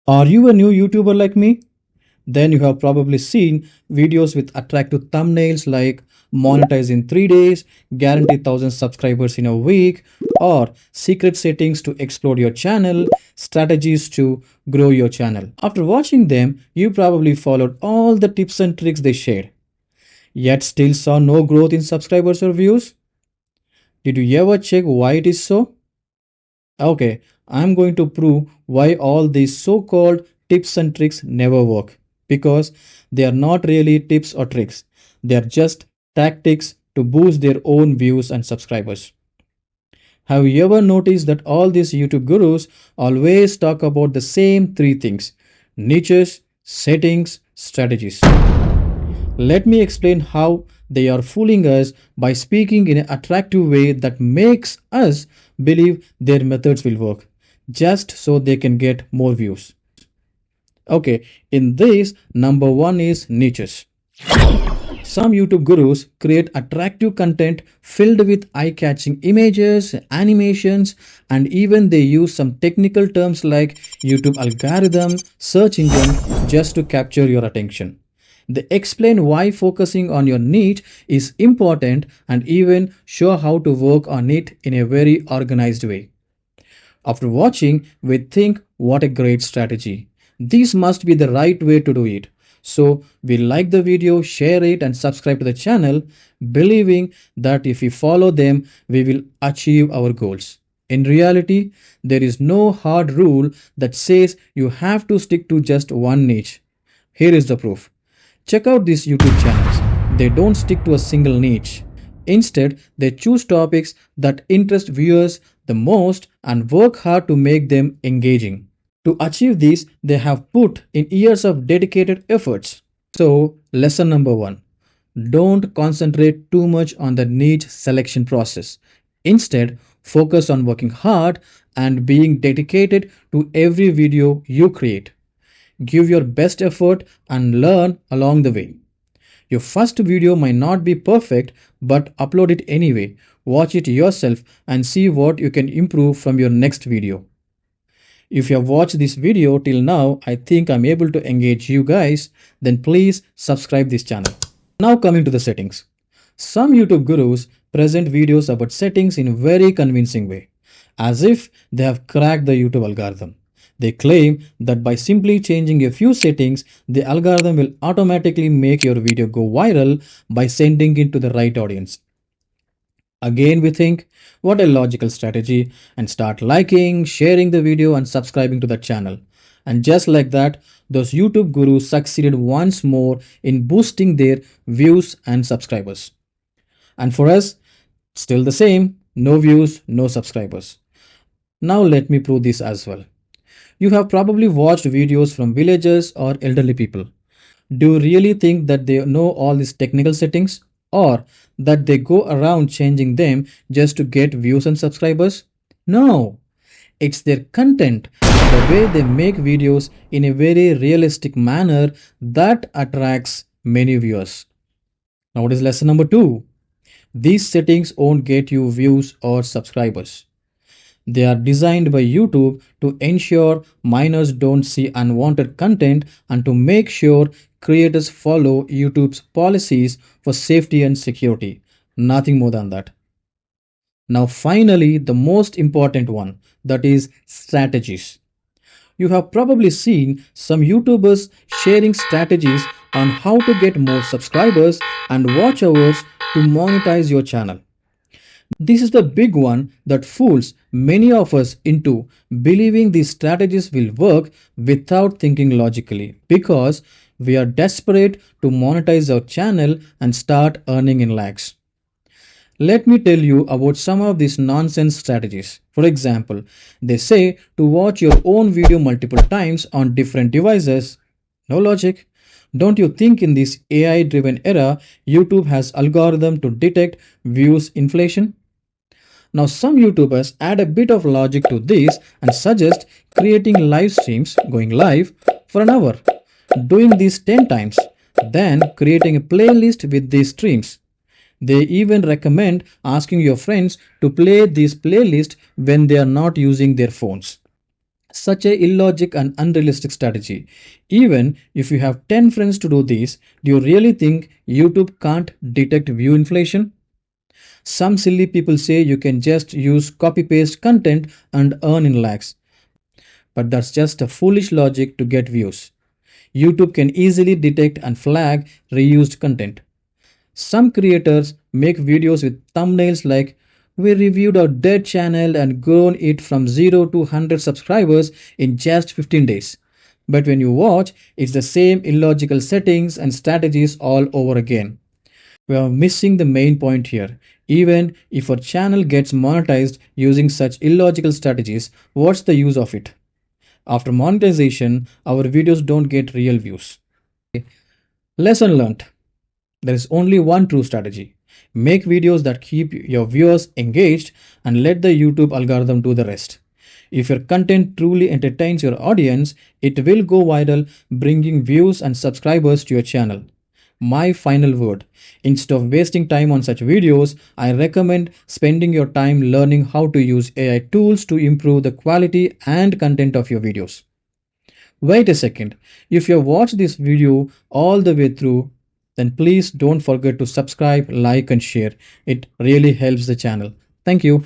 Are you a new YouTuber like me? Then you have probably seen videos with attractive thumbnails like monetize in 3 days, guarantee 1000 subscribers in a week, or secret settings to explode your channel, strategies to grow your channel. After watching them, you probably followed all the tips and tricks they shared, yet still saw no growth in subscribers or views. Did you ever check why it is so? Okay, I'm going to prove why all these so called tips and tricks never work. Because they are not really tips or tricks, they are just tactics to boost their own views and subscribers. Have you ever noticed that all these YouTube gurus always talk about the same three things: niches, settings, strategies? Let me explain how they are fooling us by speaking in an attractive way that makes us believe their methods will work, just so they can get more views. Okay, in this, number one is niches. Some YouTube gurus create attractive content filled with eye catching images, animations, and even they use some technical terms like YouTube algorithm, search engine just to capture your attention. They explain why focusing on your niche is important and even show how to work on it in a very organized way. After watching, we think what a great strategy. This must be the right way to do it. So we like the video, share it and subscribe to the channel, believing that if we follow them, we will achieve our goals. In reality, there is no hard rule that says you have to stick to just one niche. Here is the proof. Check out these YouTube channels. They don't stick to a single niche. Instead, they choose topics that interest viewers the most and work hard to make them engaging. To achieve this, they have put in years of dedicated efforts. So, lesson number one: don't concentrate too much on the niche selection process. Instead, focus on working hard and being dedicated to every video you create. Give your best effort and learn along the way. Your first video might not be perfect, but upload it anyway. Watch it yourself and see what you can improve from your next video. If you have watched this video till now, I think I'm able to engage you guys, then please subscribe this channel. Now coming to the settings. Some YouTube gurus present videos about settings in a very convincing way, as if they have cracked the YouTube algorithm. They claim that by simply changing a few settings, the algorithm will automatically make your video go viral by sending it to the right audience. Again, we think, what a logical strategy, and start liking, sharing the video, and subscribing to the channel. And just like that, those YouTube gurus succeeded once more in boosting their views and subscribers. And for us, still the same: no views, no subscribers. Now, let me prove this as well. You have probably watched videos from villagers or elderly people. Do you really think that they know all these technical settings, or that they go around changing them just to get views and subscribers? No, it's their content, the way they make videos in a very realistic manner that attracts many viewers. Now, what is lesson number two? These settings won't get you views or subscribers. They are designed by YouTube to ensure minors don't see unwanted content and to make sure creators follow YouTube's policies for safety and security. Nothing more than that. Now, finally, the most important one, that is strategies. You have probably seen some YouTubers sharing strategies on how to get more subscribers and watch hours to monetize your channel. This is the big one that fools many of us into believing these strategies will work without thinking logically, because we are desperate to monetize our channel and start earning in lakhs. Let me tell you about some of these nonsense strategies. For example, they say to watch your own video multiple times on different devices. No logic. Don't you think in this AI driven era, YouTube has algorithm to detect views inflation? Now, some YouTubers add a bit of logic to this and suggest creating live streams, going live for an hour, doing this 10 times, then creating a playlist with these streams. They even recommend asking your friends to play this playlist when they are not using their phones. Such a illogic and unrealistic strategy. Even if you have 10 friends to do this, do you really think YouTube can't detect view inflation? Some silly people say you can just use copy paste content and earn in lakhs, but that's just a foolish logic to get views. YouTube can easily detect and flag reused content. Some creators make videos with thumbnails like "We reviewed our dead channel and grown it from 0 to 100 subscribers in just 15 days." But when you watch, it's the same illogical settings and strategies all over again. We are missing the main point here. Even if our channel gets monetized using such illogical strategies, what's the use of it? After monetization, our videos don't get real views. Lesson learned. There is only one true strategy. Make videos that keep your viewers engaged and let the YouTube algorithm do the rest. If your content truly entertains your audience, it will go viral, bringing views and subscribers to your channel. My final word: instead of wasting time on such videos, I recommend spending your time learning how to use AI tools to improve the quality and content of your videos. Wait a second. If you have watched this video all the way through, then please don't forget to subscribe, like, and share. It really helps the channel. Thank you.